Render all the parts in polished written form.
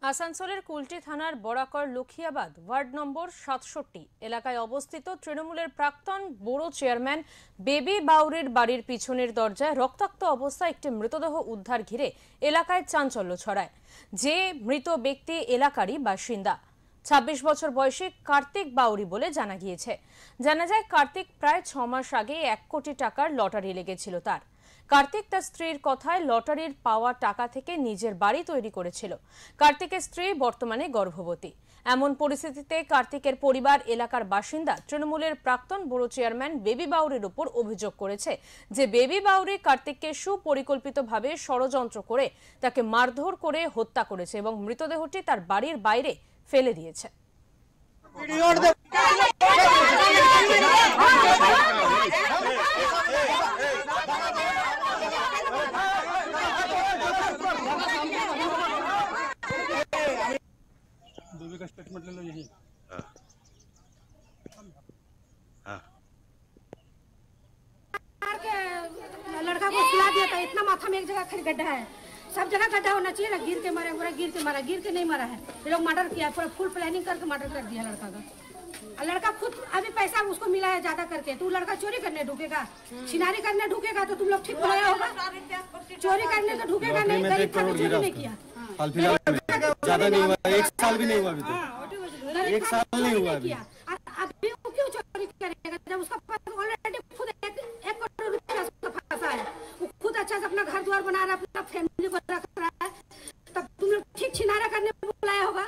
আসানসোলের কুলটি থানার Barakar লক্ষিয়াবাদ ward number ৬৭ এলাকায় অবস্থিত তৃণমূলের প্রাক্তন ব্যুরো চেয়ারম্যান বেবি বাউরির বাড়ির পিছনের দরজায় রক্তাক্ত অবস্থায় একটি মৃতদেহ উদ্ধার ঘিরে এলাকায় চাঞ্চল্য ছড়ায়। যে মৃত ব্যক্তি এলাকারই বাসিন্দা ২৬ বছর বয়সী কার্তিক বাউরি বলে জানা গিয়েছে। জানা যায় কার্তিক প্রায় ৬ মাস আগে ১ কোটি টাকার লটারি লেগেছিল তার। কার্তিক তার স্ত্রীর কথায় লটারির পাওয়া টাকা থেকে নিজের বাড়ি তৈরি করেছিল। কার্তিকের স্ত্রী বর্তমানে গর্ভবতী। এমন পরিস্থিতিতে কার্তিকের পরিবার এলাকার বাসিন্দা তৃণমূলের প্রাক্তন ব্যুরো চেয়ারম্যান বেবি বাউরির উপর অভিযোগ করেছে যে বেবি বাউরি কার্তিককে সুপরিকল্পিতভাবে ষড়যন্ত্র করে তাকে মারধর করে হত্যা করেছে এবং মৃতদেহটি তার বাড়ির বাইরে ফেলে দিয়েছে। बेबी का स्टेटमेंट ले लो यही। लड़का को सुला दिया था, इतना माथा में एक जगह खाली गड्ढा है, सब जगह गड्ढा होना चाहिए ना। गिर के मारा, पूरा गिर के नहीं मरा है। ये लोग मर्डर किया, पूरा फुल प्लानिंग करके मर्डर कर दिया लड़का का। लड़का खुद अभी पैसा उसको मिला है ज्यादा करके, तो लड़का चोरी करने ढूकेगा, छिनारी करने ढूकेगा, तो तुम लोग ठीक बनाया होगा। चोरी करने तो ढूकेगा नहीं, गरीब का चोरी नहीं किया। ज्यादा नहीं हुआ, 1 साल भी नहीं हुआ अभी तक, 1 साल नहीं हुआ अभी। अभी वो क्यों चोरी करेगा जब उसका पास ऑलरेडी खुद 1 करोड़ रुपया उसका फंसा है। वो खुद अच्छा से अपना घर द्वार बना रहा है, अपना फैमिली को रख रहा है, तब तुम लोग ठीक छिनारा करने बुलाया होगा।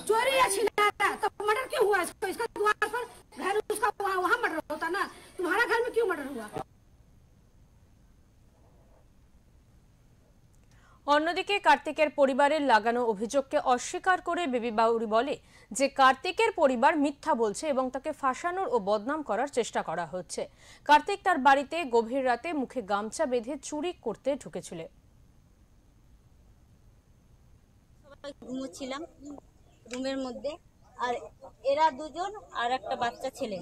चोरी या छिनारा तो मर्डर क्यों हुआ? इसका द्वार पर घर उसका वहाँ मर्डर होता ना, तुम्हारा घर में क्यों मर्डर हुआ? অন্যদিকে কার্তিকের পরিবারের লাগানো অভিযোগকে অস্বীকার করে বেবি বাউরি বলে যে কার্তিকের পরিবার মিথ্যা বলছে এবং তাকে ফাঁসানোর ও বদনাম করার চেষ্টা করা হচ্ছে। কার্তিক তার বাড়িতে গভীর রাতে মুখে গামছা বেঁধে চুরি করতে ঢুকেছিল। সবাই ঘুমোচ্ছিলাম রুমের মধ্যে, আর এরা দুজন আর একটা বাচ্চা ছেলে,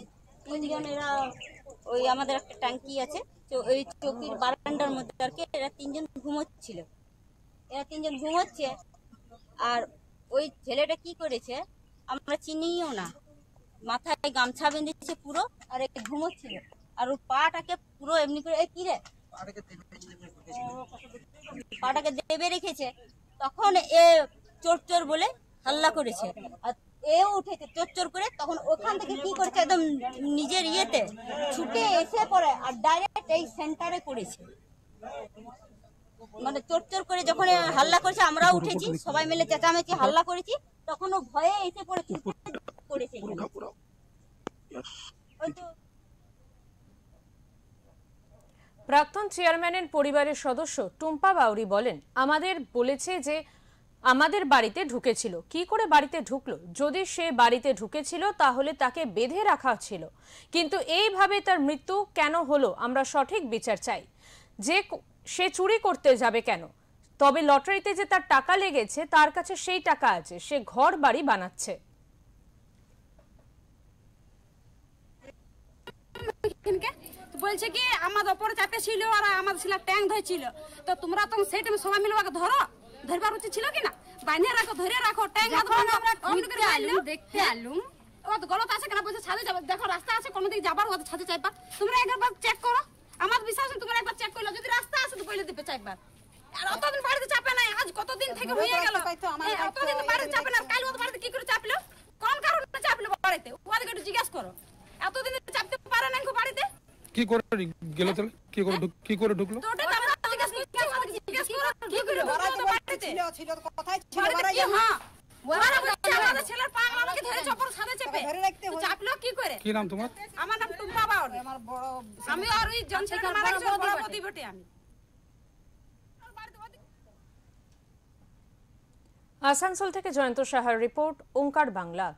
তিনজন। এরা ওই আমাদের একটা ট্যাঙ্কি আছে, তো ওই চৌকির বারান্দার মধ্যে আর কি এরা তিনজন ঘুমোচ্ছিল। এরা তিনজন ঘুমোচ্ছে, আর ওই ছেলেটা কি করেছে আমরা চিনিও না, মাথায় গামছা বেঁধেছে পুরো, আর একে ঘুমোচ্ছিল, আর ওর পাটাকে পুরো এমনি করে কি রে পাটাকে দেবে রেখেছে। তখন এ চোর চোর বলে হাল্লা করেছে, আর এও উঠেছে চোর চোর করে। তখন ওখান থেকে কি করেছে, একদম নিজের ইয়েতে ছুটে এসে পড়ে আর ডাইরেক্ট এই সেন্টারে করেছে। মানে চোর চোর করে যখন হাল্লা করেছে, আমরাও উঠেছি, সবাই মিলে চেঁচামেচি হাল্লা করেছি, তখন ও ভয়ে এসে পড়েছে করেছে। প্রাক্তন চেয়ারম্যানের পরিবারের সদস্য টুম্পা বাউরি বলেন, আমাদের বলেছে যে আমাদের বাড়িতে ঢুকেছিল। কি করে বাড়িতে ঢুকলো? যদি সে বাড়িতে ঢুকেছিল তাহলে তাকে বেঁধে রাখা ছিল, কিন্তু এইভাবে তার মৃত্যু কেন হলো? আমরা সঠিক বিচার চাই। যে সে চুরি করতে যাবে কেন? তবে লটারিতে যে তার টাকা লেগেছে তার কাছে সেই টাকা আছে, সে ঘর বাড়ি বানাচ্ছে। বলছে কি আমাদের উপরে চাপে ছিল আর আমাদের ছিল ট্যাঙ্ক ধরেছিল, তো তোমরা তখন সেই টাইমে সবাই মিলে ওকে ধরো, ধরবার উচিত ছিল কিনা? বানিয়ে রাখো, ধরে রাখো, ট্যাঙ্ক দেখতে আলুম ও তো গলত আছে কেন? বলছে ছাদে যাবে, দেখো রাস্তা আছে কোনো দিকে যাবার, ওদের ছাদে চাইবা। তোমরা একবার চেক করো, আমার বিশ্বাস তোমরা একবার চেক করলো, যদি রাস্তা আছে তো পয়লে দিবে চাইবার। আর অতদিন বাড়িতে চাপে নাই, আজ কতদিন থেকে হয়ে গেল, অতদিন বাড়িতে চাপে না, কাল ওদের বাড়িতে কি করে চাপলো, কোন কারণে চাপলো বাড়িতে? ওদেরকে একটু জিজ্ঞাসা করো, এতদিন চাপতে পারে না বাড়িতে। কি করে গেল তাহলে? কি করে ঢুকলো? কি নাম তোমার? আমার নাম টুম্পা বাউরি। আমি আর ওই জনসেনা মারা গেছে বড় বদি বটে আমি। আসানসোল থেকে জয়ন্ত সাহার রিপোর্ট, ওঙ্কার বাংলা।